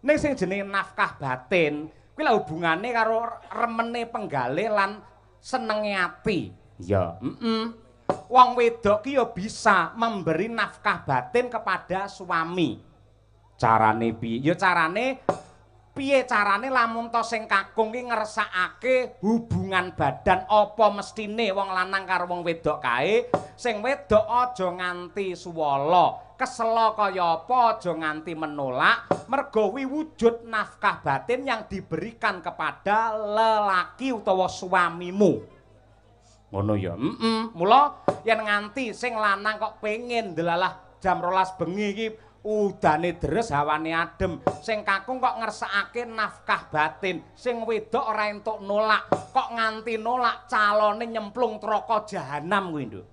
Ning sing jenenge nafkah batin kuwi lak hubungane karo remene penggale lan senenge ati. Ya, Wong wedok ki ya bisa memberi nafkah batin kepada suami. Carane piye? Ya piye carane lamun to sing kakung ki ngersakake hubungan badan apa mestine wong lanang karo wong wedok kae, sing wedok aja nganti suwala. Kesela kaya apa aja nganti menolak mergo wujud nafkah batin yang diberikan kepada lelaki utawa suamimu. Ngono ya. Mula yen nganti sing lanang kok pengen delalah jam 12 bengi iki udane deres hawane adem, sing kakung kok ngersakake nafkah batin, sing wedok ora entuk nolak, kok nganti nolak calone nyemplung neraka jahanam kuwi, Nduk.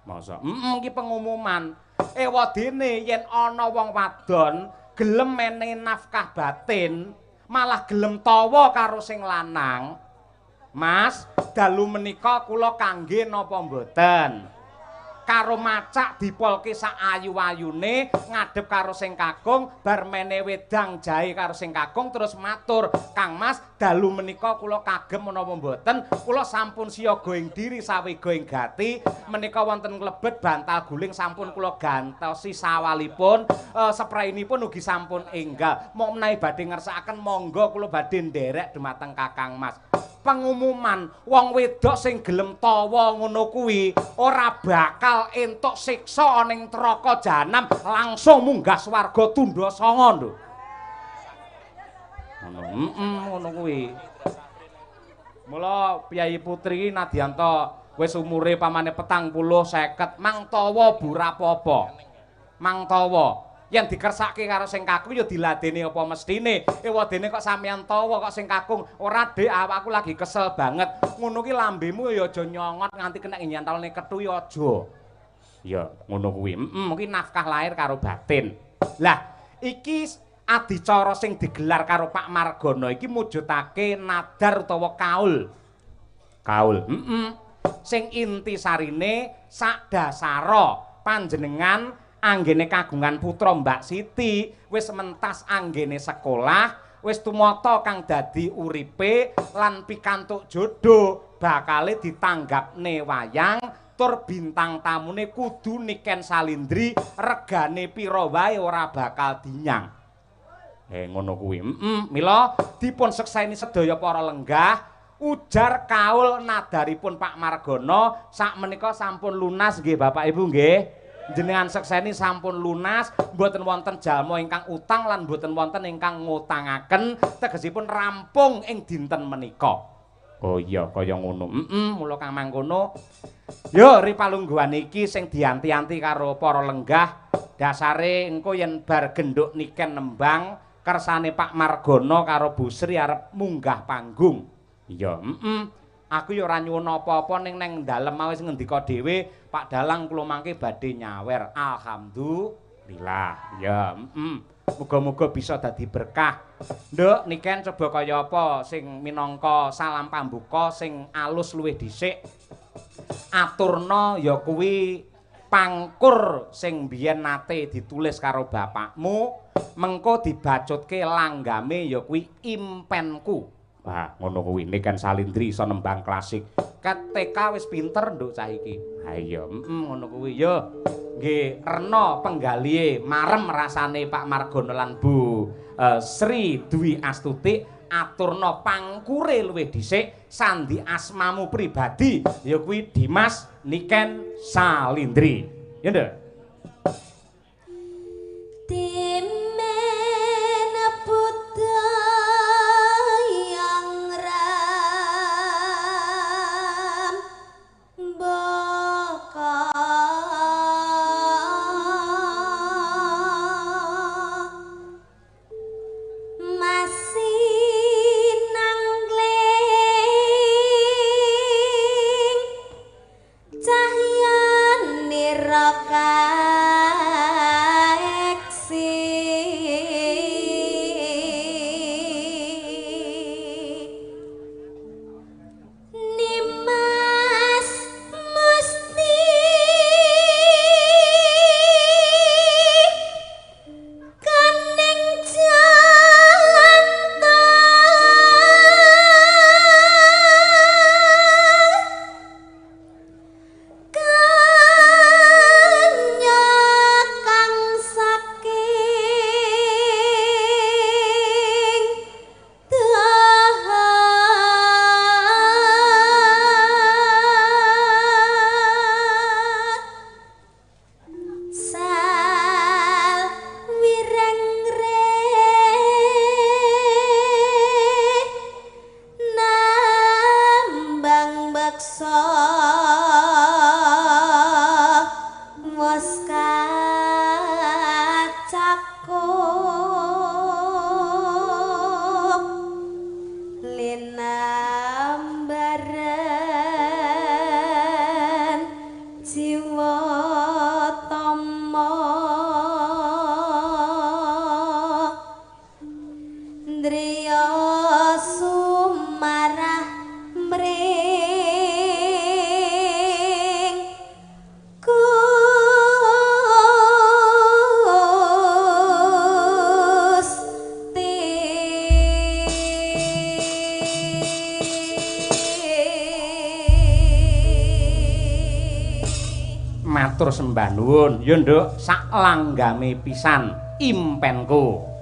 Masa iki pengumuman. Ewadene yen ana wong wadon gelem menehi nafkah batin, malah gelem tawa karo sing lanang. Mas, dalu menika kula kangge napa mboten? Karo macak dipolke sak ayu-ayune ngadep karo sing kakung bar mene wedang jahe karo sing kakung terus matur, "Kang Mas, dalu menika kula kagem menapa mboten? Kula sampun siaga ing diri sawega ing gati, menika wonten klebet bantal guling sampun kula gantosi sawalipun, sprainipun ugi sampun enggal. Mong menawi badhe ngersakaken monggo kula badhe nderek dumateng Kakang Mas." Pengumuman wong wedok sing gelem tawa ngono kuwi ora bakal entuk siksa ning neraka jahanam, langsung munggah swarga tundha sanga, Nduk. Ngono kuwi. Mula Piyai Putri Nadianto wis umure pamane 40 50 mang tawa bu rapopo. Mang tawa. Yang dikersake karo sing kakung ya diladeni apa mestine. Ewadene kok sampean tawa kok sing kakung ora Dik, awakku lagi kesel banget. Ngono ki lambemu ya aja nyongot nganti kena nyantalne kethu ya aja. Ya ngono kuwi. Mungkin nafkah lahir karo batin. Lah iki adicara sing digelar karo Pak Margono iki mujudake nadar utawa kaul. Kaul. Sing inti sarine sak dasara panjenengan anggene kagungan putra Mbak Siti wis mentas anggene sekolah, wis tumata kang dadi uripe lan pikantuk jodoh bakale ditanggapne wayang tur bintang tamune kudu Niken Salindri, regane pira wae ora bakal dinyang. Ngono kuwi. Mila dipun sekseni sedaya para lenggah, ujar kaul nadaripun Pak Margono sakmenika sampun lunas nggih Bapak Ibu nggih. Jenengan sekseni sampun lunas, mboten wonten jalma ingkang utang lan mboten wonten ingkang ngutangaken, tegesipun rampung ing dinten menika. Oh iya kaya ngono. Mula Kang mangkono. Yo ripalungguhan iki sing dianti-anti karo para lenggah, dasare engko yen bar genduk Niken nembang kersane Pak Margono karo Bu Sri arep munggah panggung. Iya, aku ya ora nyuwun apa-apa ning nang dalem wis ngendika dhewe, Pak Dalang kula mangke badhe nyawer. Alhamdulillah. Ya, muga-muga bisa dadi berkah. Nduk, Niken coba kaya apa sing minangka salam pambuka sing alus luwih dhisik. Aturna ya kuwi pangkur sing biyen nate ditulis karo bapakmu, mengko dibacutke langgame ya kuwi impenku. Wah, ngono kuwi Niken Salindri iso nembang klasik. TK wis pinter nduk cah iki. Ha iya, ngono kuwi yo. Nggih, rena penggalihe marem rasane Pak Margono lan Bu Sri Dwi Astuti aturna pangkure luwih dhisik sandi asmamu pribadi ya kuwi Dimas Niken Salindri. Ya nduk. Cahya niraka Indriya sumarah mring Gusti matur sembah nuwun ya nduk sak langgame pisan impenku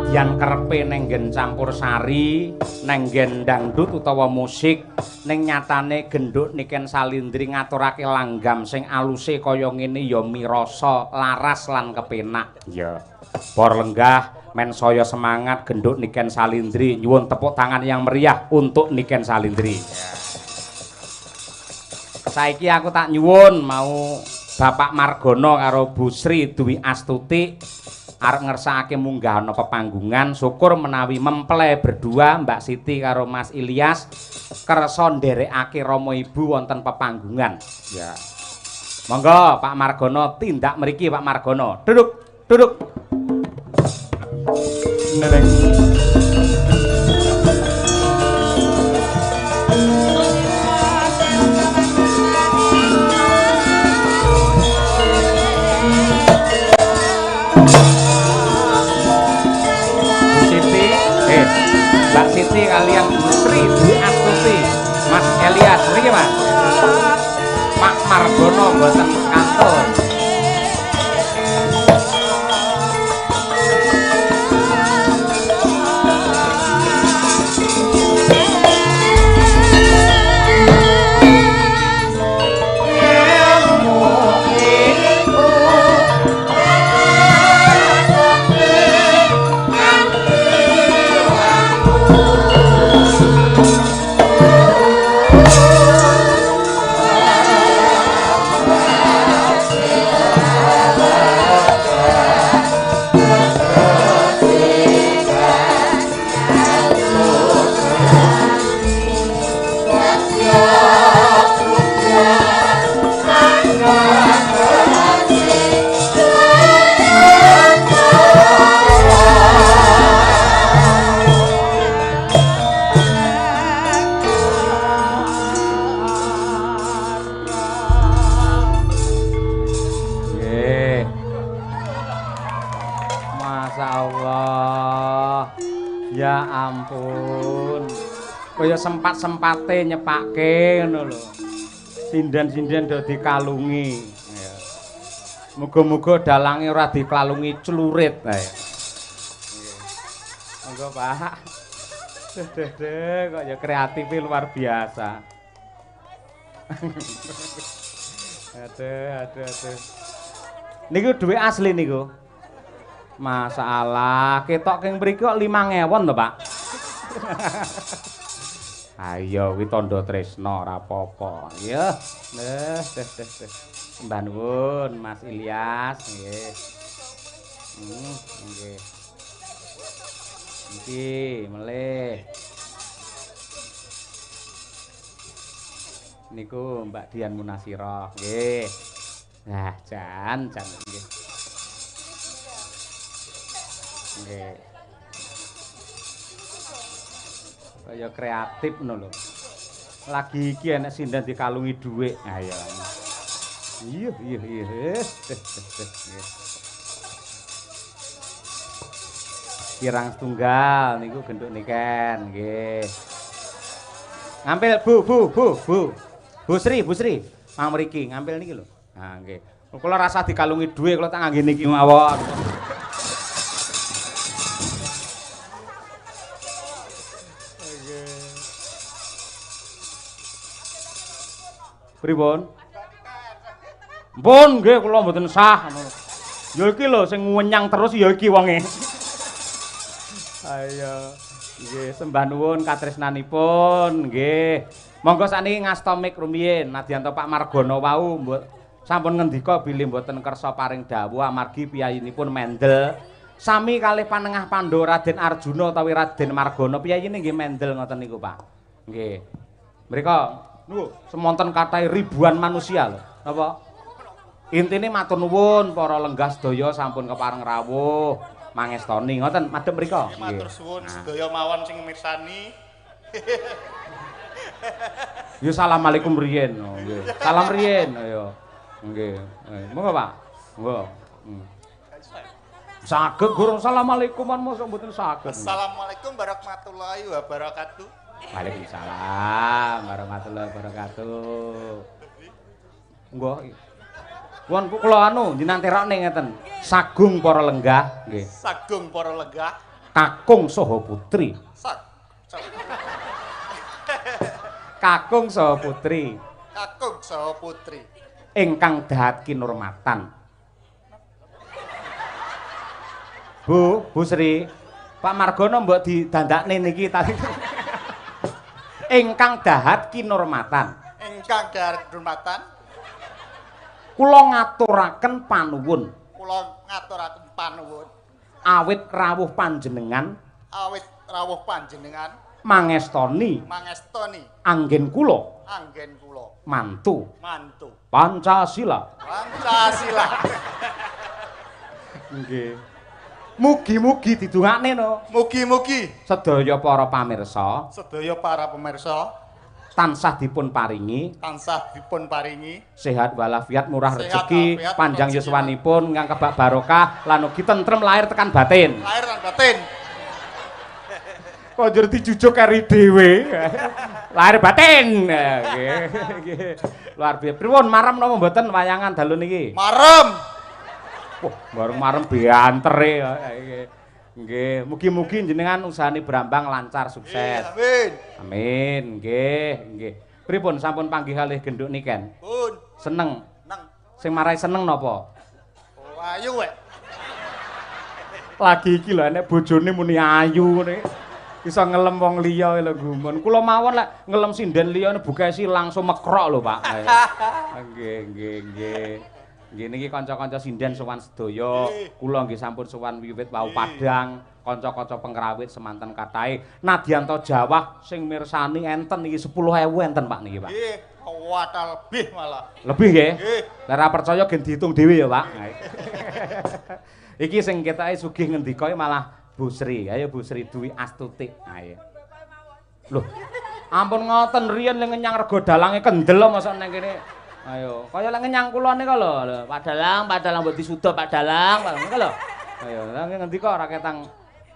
nadyan kerepe nenggen campursari nenggen dangdut utawa musik ning nyatane genduk Niken Salindri ngaturake langgam sing aluse kaya ngene ya mirasa laras lan kepenak ya por lenggah men saya semangat genduk Niken Salindri nyuwun tepuk tangan yang meriah untuk Niken Salindri saiki aku tak nyuwun mau Bapak Margono karo Bu Sri Dwi Astuti arep ngersakake munggah ana pepanggungan syukur menawi memple berdua Mbak Siti karo Mas Ilyas kersa nderekake Rama Ibu wonten pepanggungan ya monggo Pak Margono tindak mriki Pak Margono duduk Nereng Elias niki Mas. Pak Margono mboten kantun. Kaya sempat-sempate nyepake ngono lho. Sinden-sinden do dikalungi. Ya. Muga-muga dalange ora dikalungi celurit ae. Monggo Pak. Deh kok ya kreatif luar biasa. Aduh. Niku dhuwit asli niku. Masalah ketok keng mriki kok 5.000 to, Pak. Ayo kuwi tandha tresna ora apa-apa. Ya. Deh. Mbah nuwun Mas Ilyas nggih. Nggih. Iki melih. Niku Mbak Dian Munasirah nggih. Nah, jan nggih. Nggih. Kaya kreatif ngono lho. Lagi iki enek sinden dikalungi dhuwit. Ayo. Iya. Kirang setunggal niku genduk niken nggih. Ngampil Bu. Bu Sri. Mang mriki ngampil niki lho. Ha nggih. Kula rasa dikalungi dhuwit kula tak ngangge niki mawon. Pripun? Mpun nggih kula mboten sah. Ya iki lho sing ngunyang terus ya iki wonge. Ayo. Nggih sembah nuwun katresnanipun nggih. Monggo sakniki ngasta mik rumiyin nadyanto Pak Margono wau sampun ngendika bilih mboten kersa paring dawuh amargi piyayinipun mendel sami kalih panengah Pandhawa Raden Arjuna utawi Raden Margono piyayine nggih mendel ngoten niku Pak. Nggih. Mrika niku semonten kathah ribuan manusia lho. Napa? Intine matur nuwun para lenggah sedaya sampun kepareng rawuh mangestoni ngoten madhep mrika. Nggih matur suwun sedaya mawon sing mirsani. Ya assalamualaikum riyen. Nggih. Salam riyen ayo. Nggih. Monggo Pak. Monggo. Saged Guru assalamualaikuman mosok mboten saged. Assalamualaikum warahmatullahi wabarakatuh. Waalaikumsalam warahmatullahi wabarakatuh. Nggih. Kuwon kula anu jinanterane ngeten. Sagung para lenggah nggih. Sagung para lenggah. Kakung saha putri. Kakung saha putri. Kakung saha putri. Ingkang dahat kinurmatan. Bu Sri, Pak Margono mbok didandakne niki tadi. Ingkang dahat kinurmatan. Ingkang dahat kinurmatan. Kula ngaturaken panuwun. Kula ngaturaken panuwun. Awit rawuh panjenengan. Awit rawuh panjenengan. Mangestoni. Anggen kula. Mantu. Pancasila. Nggih. Mugi-mugi didongakne no. Mugi-mugi sedaya para pamirsa. Tansah dipun paringi sehat walafiat murah rezeki panjang yuswanipun ingkang kebak barokah lan ugi tentrem lahir tekan batin. Konjur dijujuk kari dhewe. Lahir batin. Nggih. Luar biasa. Pripun marem napa mboten wayangan dalu niki? Marem. Wah, bareng marem biantere. Nggih, mugi-mugi jenengan usahane Brambang lancar sukses. Amin. Amin. Nggih. Pripun sampun panggih kalih genduk niken? Pun. Seneng. Nang. Sing marai seneng napa? Oh, ayu wek. Lagi iki lho nek bojone muni ayu ngene. Iso ngelem wong liya lho gumun. Kula mawon lek ngelem sinden liya bukesi langsung mekrok lho, Pak. Nggih. Nggih niki kanca-kanca sinden sowan sedaya. Kula nggih sampun sowan wiwit wau Padang, kanca-kanca pengrawit semanten katahe. Nadyanto Jawah sing mirsani enten niki 10.000 enten Pak niki, Pak. Nggih, kuwata lebih malah. Lebih nggih? Nggih. Lah ora percaya gen diitung dhewe ya, Pak. Iki sing ketake sugih ngendika malah Bu Sri. Ayo Bu Sri Dwi Astuti. Ayo. Loh. Ampun ngoten riyen ning ngenyang rego dalange kendel mosok nang kene. Ayo, kaya lek ngenyang kula nika lho. Pak Dalang mbok disuda Pak Dalang, ngono lho. Ayo, lah ngendika ora ketang.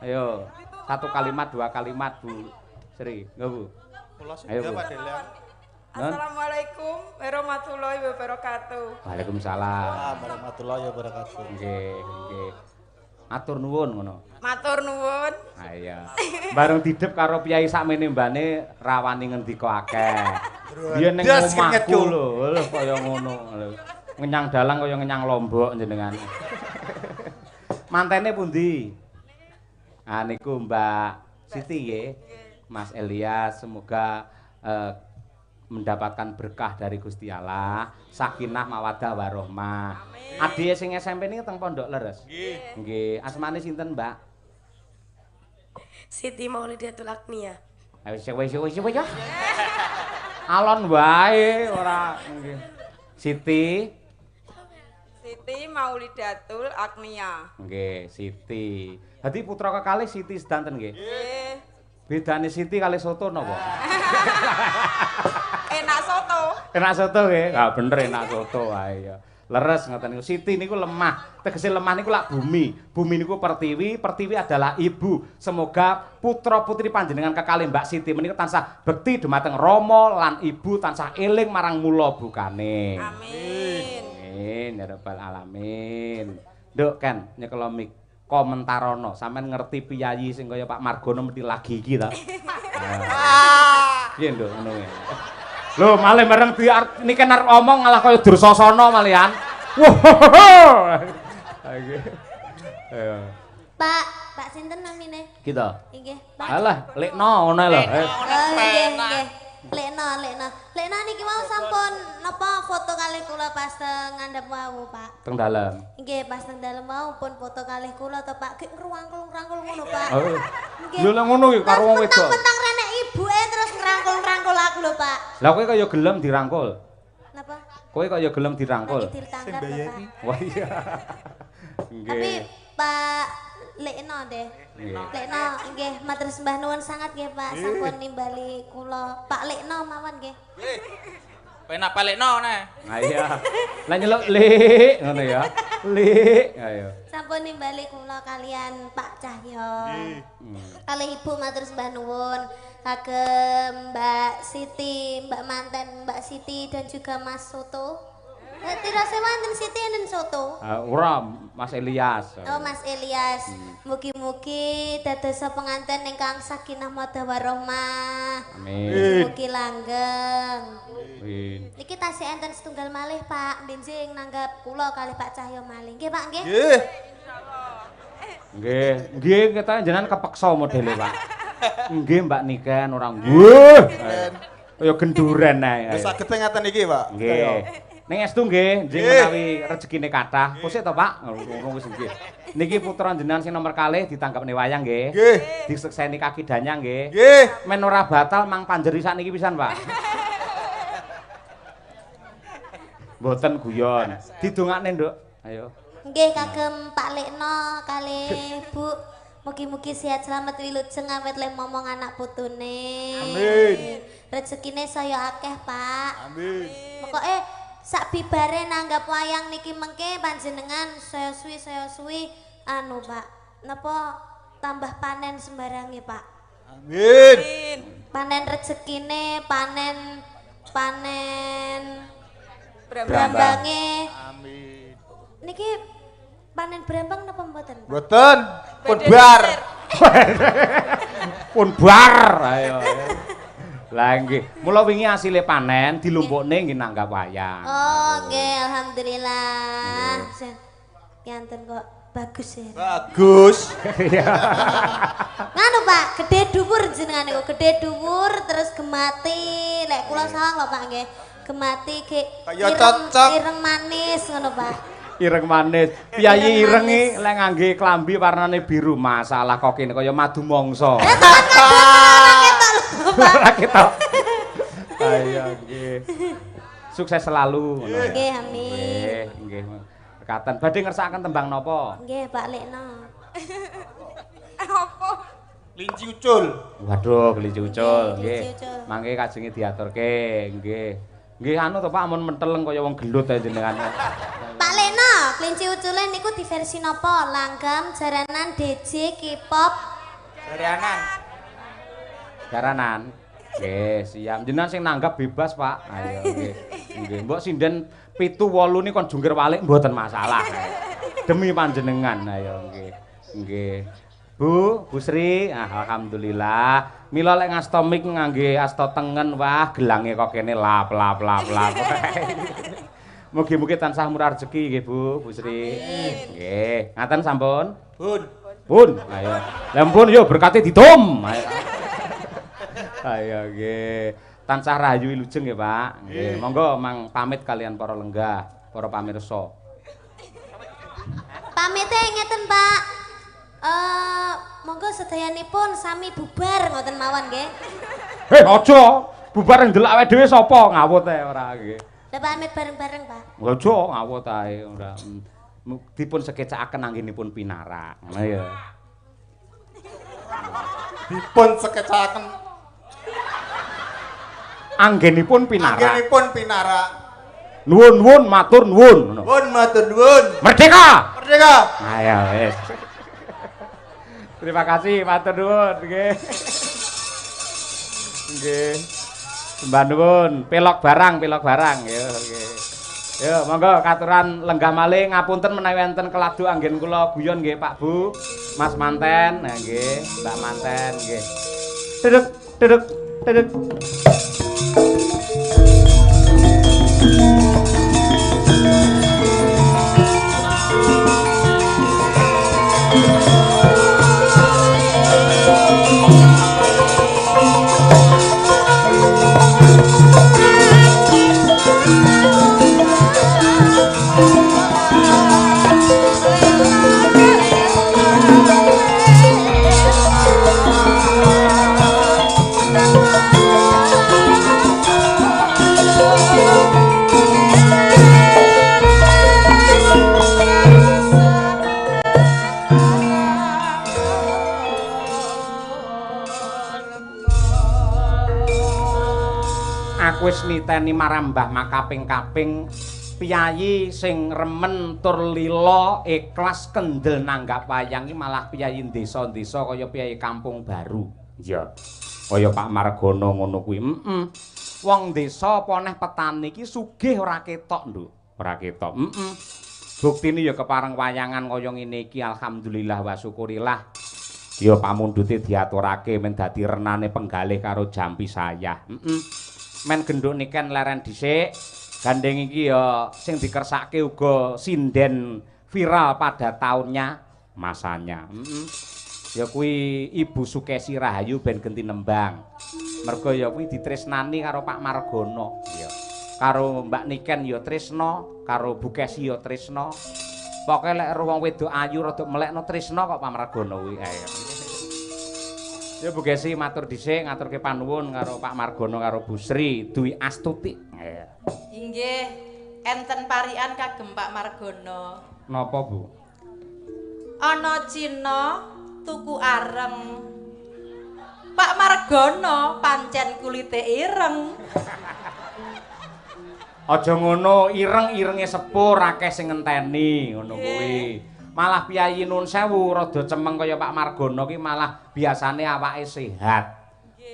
Ayo. Satu kalimat, dua kalimat Bu Sri. Nggih, Bu. Kula Ayo, sudah Bu. Pak Delang. Assalamualaikum warahmatullahi wabarakatuh. Waalaikumsalam. Warahmatullahi wabarakatuh. Nggih. Atur nuwun ngono. Matur nuwun. Iya. Bareng didep karo piyai sakmene mbane rawani ngendika akeh. Biyen ning Das omahku kengedul. lho, kaya ngono. Ngenyang dalang kaya ngenyang lombok jenengan. Mantene pundi? Ah niku Mbak Siti nggih. Mas Elias semoga mendapatkan berkah dari Gusti Allah, sakinah mawaddah warahmah. Adik sing SMP niki teng Pondok Leres. Nggih. Nggih, asmane sinten, Mbak? Siti Maulidatul Agnia. Wis ya. Alon wae ora nggih. Siti. Siti Maulidatul Agnia. Nggih, Siti. Dadi putra kekalih Siti sedanten nggih. Nggih. Bedane Siti kalih soto napa? Enak soto. Enak soto nggih. Ah bener enak soto wae ya. Leres ngoten niku. Siti niku lemah. Tegese lemah niku lak bumi. Bumi niku pertiwi, pertiwi adalah ibu. Semoga putra-putri panjenengan kekalih Mbak Siti menika tansah bekti dumateng Rama lan ibu tansah eling marang mula bukane. Amin. Amin ya rabbal alamin. Nduk kan nyekelo mik komentarono sampean ngerti piyayi sing kaya Pak Margono mesti lagi iki ta. Piye nduk ngono kuwi. Lho malih bareng niki arep omong malah kaya Dursasana malihan. Wah. Ayo. Pak sinten namine? Kita. Nggih, Pak. Alah, lekno ngono lho. Nggih. Lekno. Lekno niki mau sampun napa foto kalih kula pas teng ngandhap wau, Pak. Teng dalem. Nggih, pas teng dalem mau pun foto kalih kula to, Pak. Ki ngrangkul-ngrangkul ngono, Pak. Oh. Nggih. Lho lek ngono ki karo wong wedok. Mentang-mentang renek ibuke terus ngrangkul-ngrangkul aku lho, Pak. Lah kowe kaya gelem dirangkul. Napa? Kowe kaya gelem dirangkul. Lagi ditangkap, Pak. Wah iya. Tapi Nggih. Pak Lekno deh. Nggih. Lekno nggih matur sembah nuwun sangat nggih Pak sampun nimbali kula. Pak Lekno mawon nggih. Nggih. Penak palekno nah. Nah iya. Lah nyeluk Lik ngono ya. Lik. Ayo. Sampun nimbali kula kalian Pak Cahyo. Hmm. Kalih Ibu matur sembah nuwun kagem Mbak Siti, Mbak Manten, Mbak Siti dan juga Mas Soto. Tirase wonten Siti enten Soto. Ora Mas Elias. Oh Mas Elias, mugi-mugi dados penganten ingkang sakinah mawaddah warahmah. Amin. Mugi langgeng. Amin. Niki tasih enten setunggal malih Pak, benjing nanggap kula kalih Pak Cahyo malih. Nggih Pak nggih. Nggih. Nggih kita jenengan kepeksa modele, Pak. Nggih Mbak Niken ora nggih. Kaya genduren ae. Wis saged ngaten iki, Pak. Nggih. Ning estu nggih, njing menawi rezekine kathah. Kusik to, Pak? Ngono wis nggih. Niki putra jenengan sing nomor kalih ditangkepne wayang nggih. Nggih. Disekseni kaki danyang nggih. Nggih. Men ora batal mang panjeri sakniki pisan, Pak. Mboten guyon. Didongakne, Nduk. Ayo. Nggih kagem Pak Lekno kalih Bu. Mugi-mugi sehat selamat wilujeng awet le momong anak putune. Amin. Rezekine saya akeh, Pak. Amin. Pokoke sak bibare nanggap wayang niki mengke panjenengan saya suwi anu Pak. Napa tambah panen sembarange, Pak. Amin. Amin. Panen rezekine, panen Brambang. brambange. Amin. Niki panen brambang napa mboten? Mboten, pun Beda bar. sisir. Pun bar ayo. Lah nggih, mula wingi asile panen dilumpukne nggih nanggap wayang. Oh, nggih, alhamdulillah. Yanten kok bagus ya. Bagus. Nganu Pak, gede dhuwur jenengan niku, gede dhuwur terus gemati. Lek kula sawang lho Pak nggih. Gemati ge Kaya cocok. ireng manis ngono Pak. Ireng manis. Piyayi ireng iki lek ngangge klambi warnane biru, masalah kok kene kaya madu mangsa. Ora ketok. Ayo nggih. Sukses selalu ngono. Nggih, amin. Nggih. Katen badhe ngersakaken tembang napa? Nggih, Pak Lekno. Apa? Linci ucul. Waduh, kelinci ucul Nggih, nggih. kelinci ucul. Mangke kajenge diaturke nggih. Nggih anu to Pak amun menteleng kaya wong gelut ae jenengan. Pak Lekno, kelinci ucule niku di versi napa? Langgam, jaranan, DJ, K-pop. Jaranan. Jaranan. Nggih, siap. Jenengan sing nanggap bebas, Pak. Ayo nggih. Nggih, mbok sinden 7 8 ni kon jungkir walik mboten masalah. Demi panjenengan. Ayo nggih. Nggih. Bu Sri, alhamdulillah. Mila lek ngasta mik ngangge asta tengen, wah gelange kok kene lap. Mugi-mugi tansah murah rezeki nggih Bu Sri. Nggih, ngaten sampun. Pun, ayo. Lampun yo berkate ditum. Ayo. Ayo nggih. Tansah rahayu wilujeng nggih, Pak. Nggih, monggo mang pamit kalian para lenggah, para pamirsa. Pamite ngeten, Pak. Monggo sedayanipun sami bubar ngoten mawon nggih. Aja bubar ndelok awake dhewe sapa ngawut ae ora nggih. Lah pamit bareng-bareng, Pak. Aja ngawut ae ora. Dipun sekecakaken anggenipun pinarak. Ngono ya. Dipun sekecaken. Anggenipun pinarak. Anggenipun pinarak. Nuwun matur nuwun ngono. Nuwun matur nuwun. Merdeka. Merdeka. Ayo wis. Terima kasih matur nuwun nggih. Nggih. Sembah nuwun, pelok barang yo nggih. Yo monggo katuran lenggah malih ngapunten menawi wonten keladu anggen kula guyon nggih Pak Bu, Mas Manten, nah nggih, Mbak Manten nggih. Dedek. Wis niteni marang Mbah makaping-kaping piyayi sing remen tur lila ikhlas kendel nanggap wayang iki malah piyayi desa-desa kaya piyayi Kampung Baru. Iya. Kaya Pak Margono ngono kuwi. Wong desa apa neh petani iki sugih ora ketok, Nduk. Ora ketok. Buktine ya kepareng wayangan kaya ngene iki alhamdulillah wa syukurillah. Ya pamundhute diaturake men dadi renane penggalih karo jampi sayah. Men genduk niken leren dhisik gandeng iki ya sing dikersake uga sinden viral pada tahunnya masanya ya kuwi Ibu Sukesi Rahayu ben genti nembang mergo ya kuwi ditresnani karo Pak Margono ya karo Mbak Niken ya tresna karo Bu Kesi ya tresna pokoke lek wong wedok ayu rada melekno tresna kok Pak Margono kuwi ya Bu Gesi matur dhisik ngaturke panuwun karo Pak Margono karo Bu Sri Dwi Astuti. Inggih, enten parikan kagem Pak Margono. Napa, Bu? Ana Cina tuku areng. Pak Margono pancen kulite ireng. Aja ngono, ireng-irenge sepur akeh sing ngenteni ngono kuwi. Malah Piyayi Nun Sewu rada cemeng kaya Pak Margono ki malah biasane awake sehat.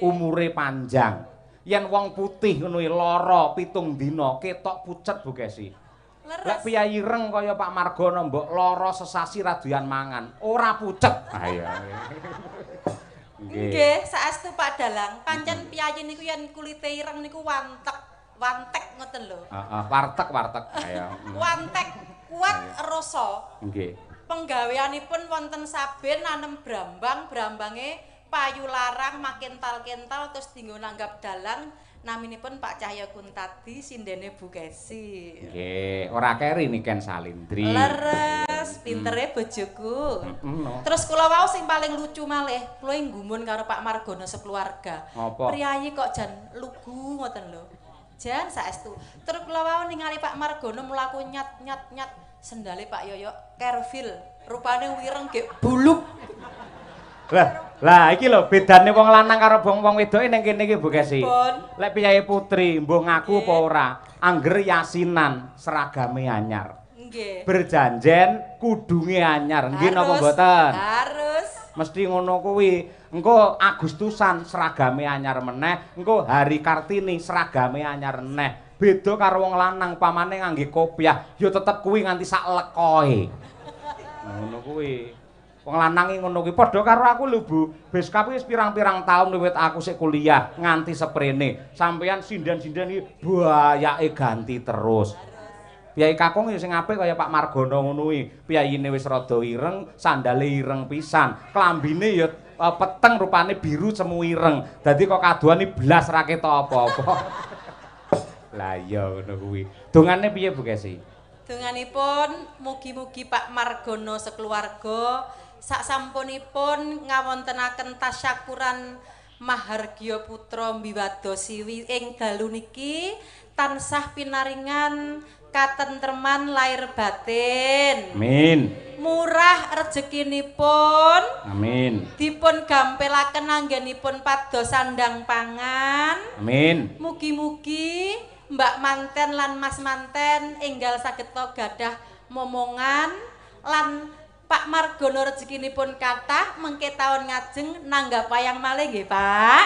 Umure panjang. Yen wong putih ngono lara 7 dina ketok pucet Bu Kesi. Lek Piyayi Ireng kaya Pak Margono mbok lara sesasi ra doyan mangan, ora pucet. Ayo. Nggih, saestu Pak Dalang. Pancen Piyayi niku yen kulite ireng niku wantek ngoten lho. Heeh, warteg. Ayo. Wantek kuat rasa. Nggih. Penggaweanipun wonten saben nanem brambange payu larang makin kental terus dinggo nanggap dalang naminipun Pak Cahya Kuntadi sindene Bu Kesi. Nggih, ora keri niken Salindri. Leres, pintere bojoku. Terus kula wau sing paling lucu malih, kula nggumun karo Pak Margono sekeluarga. Apa? Priyayi kok jan lugu ngoten lho. Jan saestu. Terus kula wau ningali Pak Margono mlaku nyat sendale Pak Yoyo Kervil. Rupane wireng gek buluk. Lah iki lho bedane wong lanang karo wong wedoke ning kene iki Bu Kesi. Lek Piyayi Putri mbok ngaku apa ora, angger yasinan seragame anyar. Nggih. Berjanjen kudunge anyar. Nggih napa mboten? Harus. Mesti ngono kuwi. Engko Agustusan seragame anyar meneh, engko Hari Kartini seragame anyar meneh. Beda karo wong lanang pamane ngangge kopiah, ya tetep kuwi nganti sak lekoe. Ngono kuwi. Wong lanang iki ngono kuwi padha karo aku lho Bu. Beskap wis pirang-pirang taun wiwit aku sik kuliah nganti seprene. Sampeyan sindan-sindan iki bayake ganti terus. Piyayi kakung ya sing apik kaya Pak Margono ngono kuwi. Piyayine wis rada ireng, sandale ireng pisan. Klambine ya peteng rupane biru semu ireng. Dadi kok kaduane blas ra ketok apa-apa. Lah iya ngono kuwi. Dongane piye Bu Kesi? Donganipun mugi-mugi Pak Margono sekeluarga sak sampunipun ngawontenaken tasyakuran Mahargya Putra Mbiwadosi ing dalu niki tansah pinaringan katentreman lair batin. Amin. Murah rezekinipun. Amin. Dipun gampelaken anggenipun pados sandang pangan. Amin. Mugi-mugi Mbak Manten lan Mas Manten enggal saged gadah momongan lan Pak Margono rezekinipun kathah mengke taun ngajeng nanggap wayang malih nggih Pak.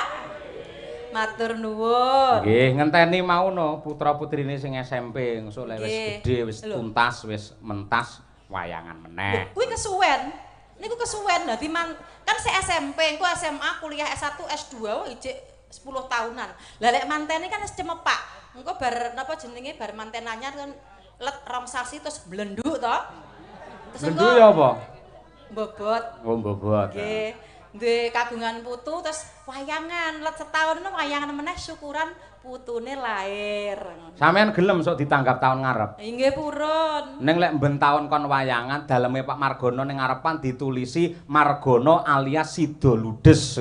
Matur nuwun. Nggih, ngenteni mauno putra-putrine sing SMP ngesuk lek wis Nggih. gedhe wis tuntas wis mentas wayangan meneh. Kuwi kesuwen. Niku kesuwen dadi kan se SMP, engko SMA, kuliah S1, S2 ijik 10 tahunan. Lah lek mantene kan wis cemepak. Engko bar napa jenenge bar manten anyar kan let rong sasi terus blenduk to. Terus Bendu ya apa? Bobot. Oh, bobot. Nggih. Duwe kagungan putu terus wayangan let setahun wayangan meneh syukuran putune lair. Sampeyan gelem sok ditanggap tahun ngarep. Nggih purun. Ning lek mben taun kon wayangan daleme Pak Margono ning ngarepan ditulisi Margono alias Sida Ludes.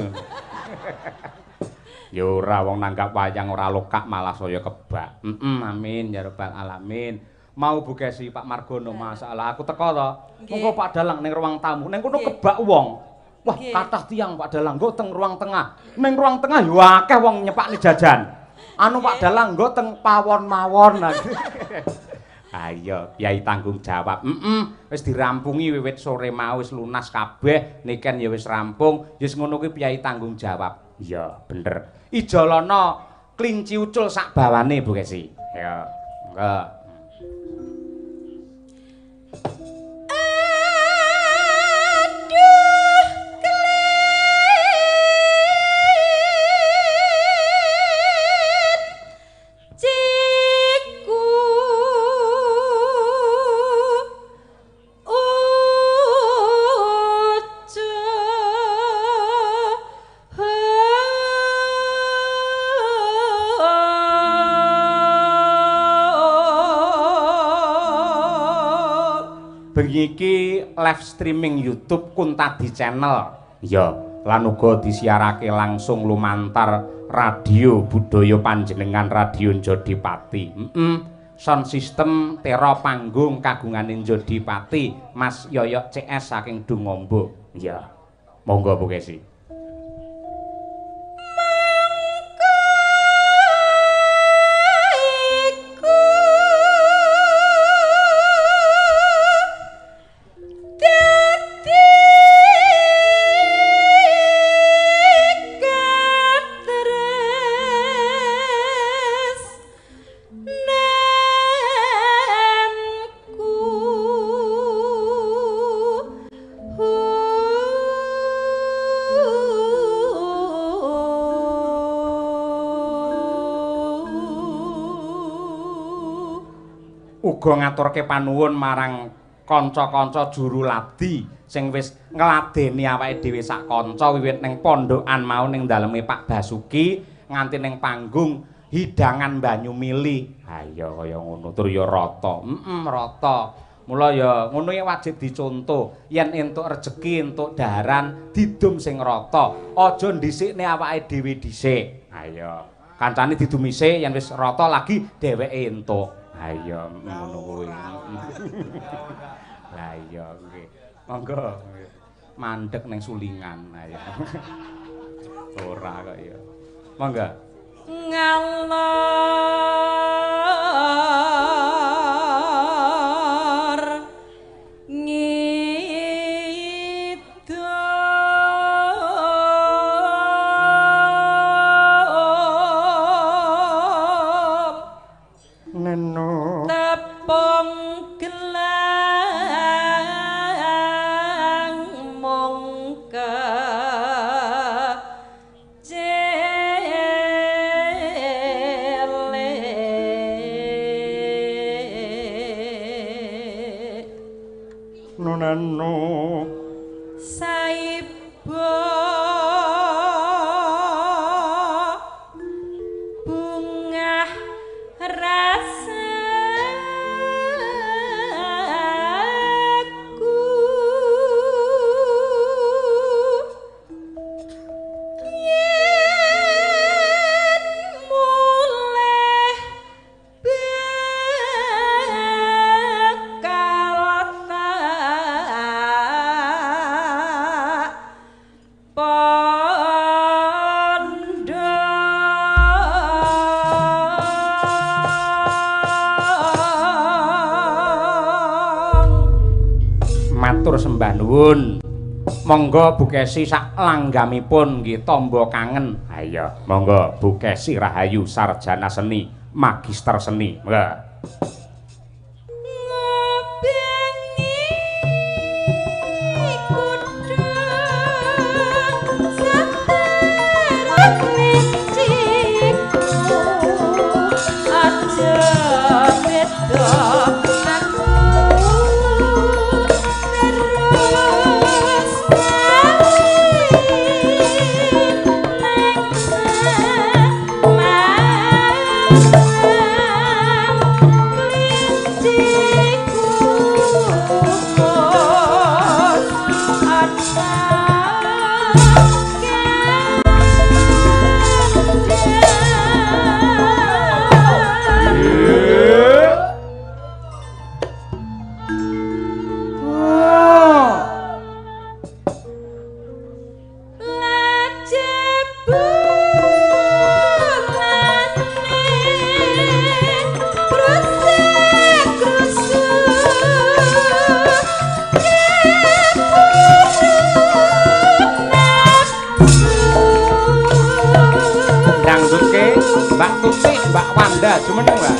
Ya ora wong nanggap wayang ora lokak malah saya kebak. Amin ya rabbal alamin. Mau Bu Kesi Pak Margono masalah aku teko to. Monggo Pak Dalang ning ruang tamu. Ning kono kebak wong. Wah, kathah tiyang Pak Dalang nggo teng ruang tengah. Ning ruang tengah ya akeh wong nyepakne jajan. Anu Pak Dalang nggo teng pawon mawon. Ayo, Kyai tanggung jawab. Wis dirampungi wiwit sore mau wis lunas kabeh, niken ya wis rampung. Wis ngono kuwi Kyai tanggung jawab. Iya, bener. Ijolana klinci ucul sak bawane Bu Kesi. Ya, monggo. Bengi iki live streaming YouTube Kuntadi Channel. Ya, lan uga disiarake langsung lumantar radio budaya panjenengan Radio Jodipati. Sound system Tera Panggung kagungane Jodipati, Mas Yoyok CS saking Dungombo. Ya. Monggo Bu Kesi. Dek uga ngaturke panuwun marang kanca-kanca juru labdi sing wis ngladeni awake dhewe sak kanca wiwit ning pondokan mau ning daleme Pak Basuki nganti ning panggung hidangan banyu mili. Ha iya kaya ngono tur ya rata. Rata. Mula ya ngono ya wajib dicontoh. Yen entuk rejeki, entuk daharan, didum sing rata. Aja dhisikne awake dhewe dhisik. Ha iya. Kancane didumise yen wis rata lagi dheweke entuk. Ha iya ngono kuwi. Lah iya nggih. Monggo. Mandeg ning sulingan. Ha iya. Ora kok ya. Monggo. Ngalor ngidul Neno tepung gelang mongke nonano saiba bunga rasaku yen mulih bakal tak pandang. matur sembah nuwun. Monggo Bu Kesi sak langgamipun nggih tamba kangen. Ha iya, monggo Bu Kesi Rahayu sarjana seni, magister seni. Monggo. Mbak Tuti, Mbak Wanda, jumeneng Mbak.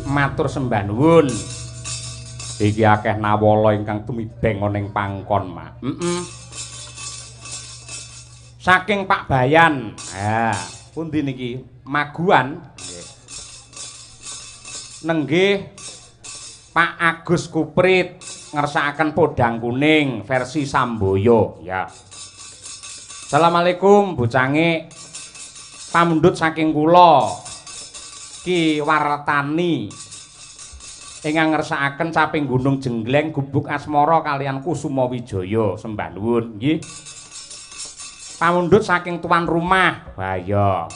Matur sembah nuwun. Iki akeh nawala ingkang tumibeng ana ing pangkon, Mak. Saking Pak Bayan. Ha, pundi niki? Maguan. Nggih. Nenggih Pak Agus Kuprit ngersakaken podang kuning versi Samboyo, ya. Assalamualaikum Bu Cangik. pamundhut saking kula Ki Wartani ingkang ngersakaken caping Gunung Jenggleng Gubuk Asmara kalian Kusuma Wijaya sembah nuwun nggih. Pamundhut saking tuan rumah Waya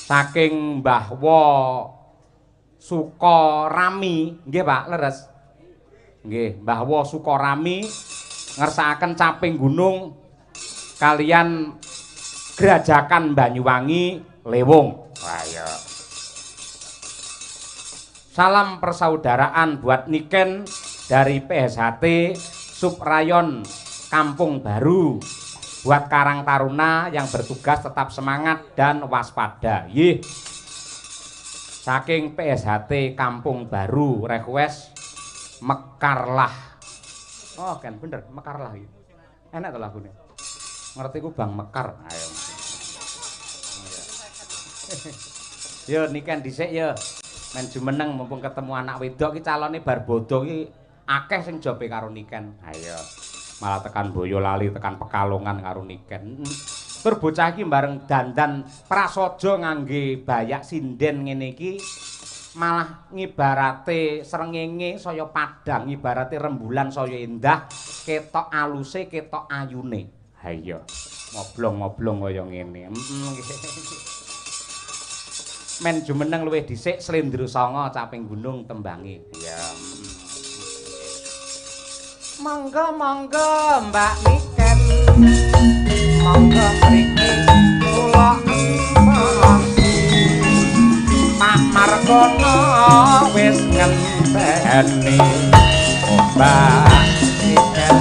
saking Mbah Wa Sukarami nggih Pak leres nggih Mbah Wa Sukarami ngersakaken caping gunung kalian Grajakan Banyuwangi Lewung Waya. Salam persaudaraan buat Niken dari PSHT Subrayon Kampung Baru. Buat Karang Taruna yang bertugas tetap semangat dan waspada. Yih. Saking PSHT Kampung Baru request Mekarlah. Oh kan bener Mekarlah iki. Enak to lagune. Ngerti ku Bang Mekar. Ayo. Yo Niken dhisik yo. Men jumeneng mumpung ketemu anak wedok ki calone bar bodho ki akeh sing jobe karo Niken. Ayo. Malah tekan Boyolali, tekan Pekalongan karo Niken. Tur bocah iki bareng dandan prasaja ngangge bayak sinden ngene iki malah ngibarate srengenge saya padhang, ngibarate rembulan saya endah, ketok aluse, ketok ayune. Ha iya. Ngoblong-ngoblong kaya ngene. Men jumeneng luwih dhisik Slendra Sanga caping gunung tembange. Ya. Monggo Mbak Niken. Monggo mriki kula Pak Margono wis ngenteni Mbak Niken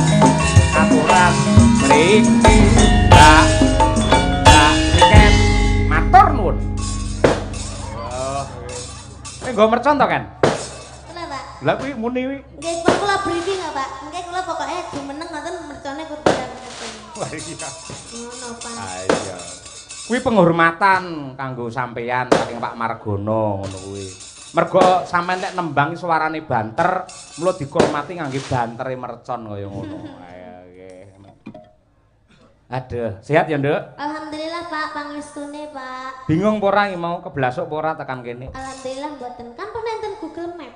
aturan mriki Mbak Niken matur nuwun. Nggo mercon to kan? Kula, Pak. Lah kuwi muni kuwi. Nggih, kula briefing ya, Pak. Nggih kula pokoke jumeneng ngoten mercone kudu ngeten. Wah iya. Ngono, Pak. Ah iya. Kuwi penghormatan kanggo sampeyan saking Pak Margono ngono kuwi. Mergo sampeyan nek nembang suarane banter, mula dihormati ngangge bantere mercon kaya ngono. Ayo nggih. Aduh, sehat ya, Nduk? Alhamdulillah, Pak, pangestune, Pak. Bingung apa ora mau keblasuk apa ora tekan kene? Alhamdulillah mboten. Kan pun enten Google Map.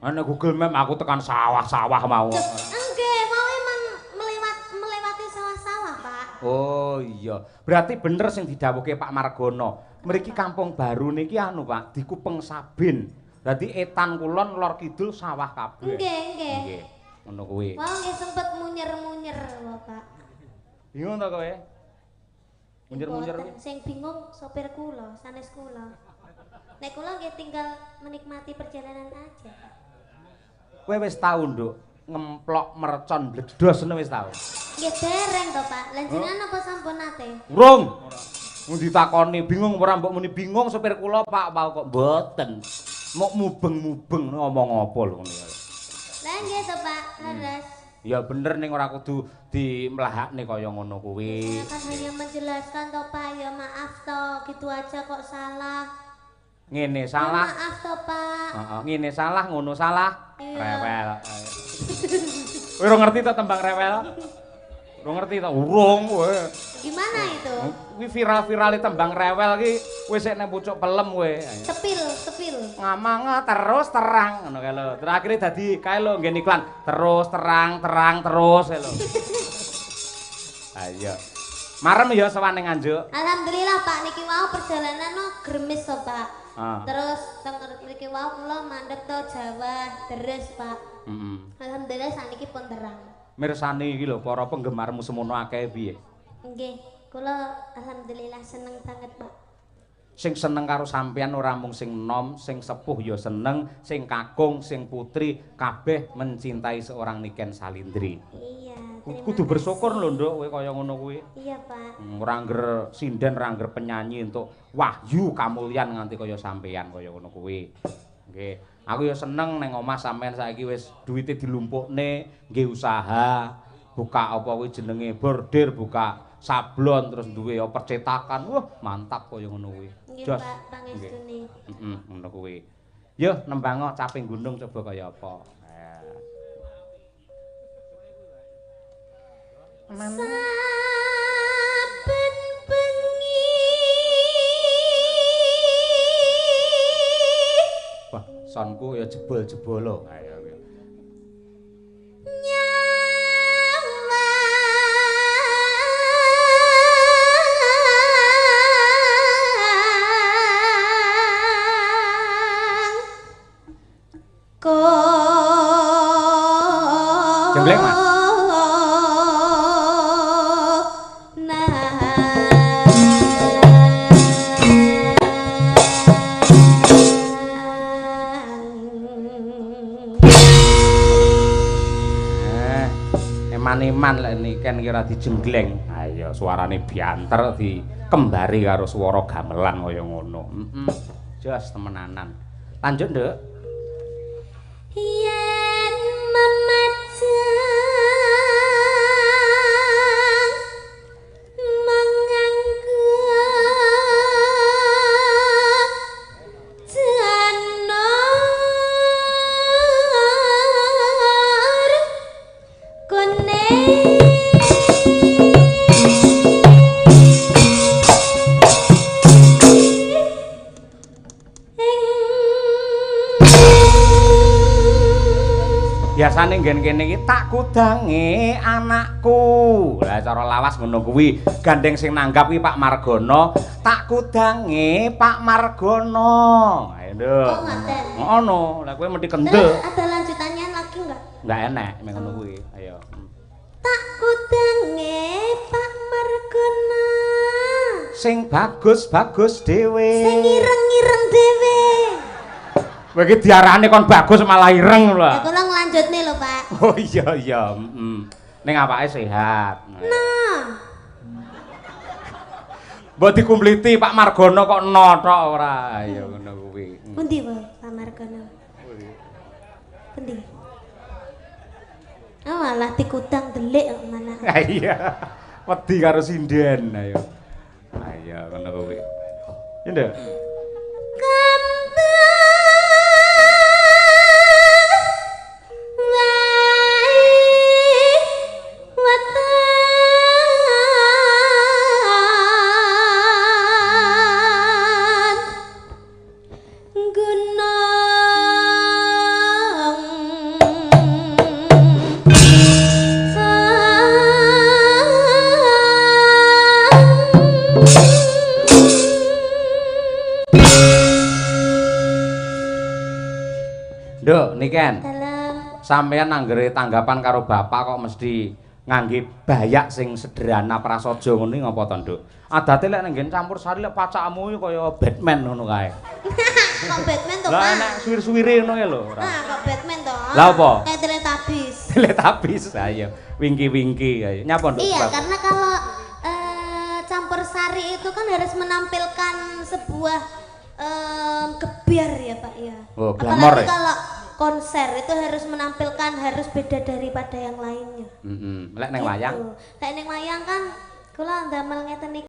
Ana Google Map aku tekan sawah-sawah mau. Nggih, mau emang melewati sawah-sawah, Pak. Oh iya, berarti bener sing didhawuhke Pak Margono. Mriki Kampung Baru niki anu Pak, dikupeng Sabin. Dadi etan kulon lor kidul sawah kabeh. Nggih, nggih. Nggih, ngono kuwi. Wah, nggih sempet munyer-munyer lho, Pak. Bingung ta kowe? Munyer-munyer Mboten. Sing bingung sopir kula, sanes kula. Nek kula nggih tinggal menikmati perjalanan aja, Pak. Kowe wis tau, Nduk, ngemplok mercon bledos ngono wis tau? Nggih dereng to, Pak. Lan jenengan apa sampun nate? Urung. Mun ditakoni bingung ora mbok muni bingung sopir kula Pak mau kok mboten. Mok mubeng-mubeng ngomong apa lho ngono ya. Lah nggih to, Pak. Leres. Ya bener ning ora kudu dimlahakne kaya ngono kuwi. Saya kan hanya menjelaskan to, Pak. Ya maaf to, gitu aja kok salah. Ngene Ya, salah. maaf to, Pak. Heeh, ngene salah, ngono salah. Iya. Rewel. Kowe ora ngerti to tembang rewel? Ora ngerti to? Urung kowe. Gimana itu? Kuwi viral-virale tembang rewel ki wis nek nang pucuk pelem kowe. Sepil. Ngomong terus terang ngono kae lho. Terus akhire dadi kae lho nggen iklan terus terang terus kae lho. Ayo. Marem ya sawane Nganjuk. Alhamdulillah, Pak. Niki wau perjalanan no gremis to, Pak. Ah. Terus teng mriki wau kula mandheg to Jawa, deres, Pak. Heeh. Alhamdulillah saniki pun terang. Mirsani iki lho para penggemarmu semono akeh piye? Nggih, kula alhamdulillah seneng banget, Pak. Sing seneng karo sampeyan ora mung sing nom, sing sepuh ya seneng, sing kakung, sing putri kabeh mencintai seorang Niken Salindri. Iya, terima Kudu kasih. bersyukur lho, Nduk, kowe kaya ngono kuwi. Iya, Pak. Ora ngger sinden, ora ngger penyanyi untuk wahyu kamulyan nganti kaya sampeyan kaya ngono kuwi. Nggih. Aku ya seneng ning omah sampeyan saiki wis duwite dilumpukne, nggih usaha, buka apa kuwi jenenge bordir, buka sablon terus duwe percetakan. Wah, mantap kaya ngono kuwi. Nggih, Jos. Pak, pangestune. Heeh, ngono kuwi. Yo nembango caping gunung coba kaya apa. Saben bengi sonku ya jebol-jebolo. Ayo. Jembleng, Mas. Eman-eman lek niken kira dijemgleng. Ayo suarane bianter dikembari karo swara gamelan kaya ngono. Jos temenanan. Lanjut, Nduk. Yen memajang menganggo janur kuning biasane nggen kene iki tak kudange anakku. Lah cara lawas ngono kuwi. Gandeng sing nanggap iki Pak Margono, tak kudange Pak Margono. Ayo, Nduk. Oh, ngaten. Ngono, lah kowe mesti kendel. Terus ada lanjutannya lagi enggak? Enggak enak mek ngono kuwi. Ayo. Tak kudange Pak Margono Sing bagus-bagus dhewe. sing ireng-ireng dhewe. Kowe iki diarani kon bagus malah ireng lho. Ya kula nglanjutne lho, Pak. Oh iya iya, Ning awake sehat. Nah, Mbok dikumpliti Pak Margono kok no tok ora. Ya ngono kuwi. pundi wae Pak Margono? Pundi? Oh, malah dikutang delik kok mana. Ha iya. Wedi karo sinden ayo. Ayo ngono kuwi. Ya Nduk. Nduk, niken. Dalam Sampeyan anggere tanggapan karo bapak kok mesti ngangge bayak sing sederhana prasaja ngono iki ngapa to, Nduk? Adate lek nang campur sari lek pacakmu kaya Batman ngono kae. kok Batman to, Lah Pak? nek suwir-suwire ngono ya lho ora. Nah, kok Batman to? Lah apa? Kayak Teletubbies. Teletubbies ayo. Wingki-wingki ayo. Nyapa, Nduk? Iya, karena kalau campur sari itu kan harus menampilkan sebuah gebiar ya, Pak ya. Oh, glamor Apalagi ya? kalau konser itu harus menampilkan harus beda daripada yang lainnya. Lek ning wayang Gitu. Lek ning wayang kan kula ndamel ngeten iki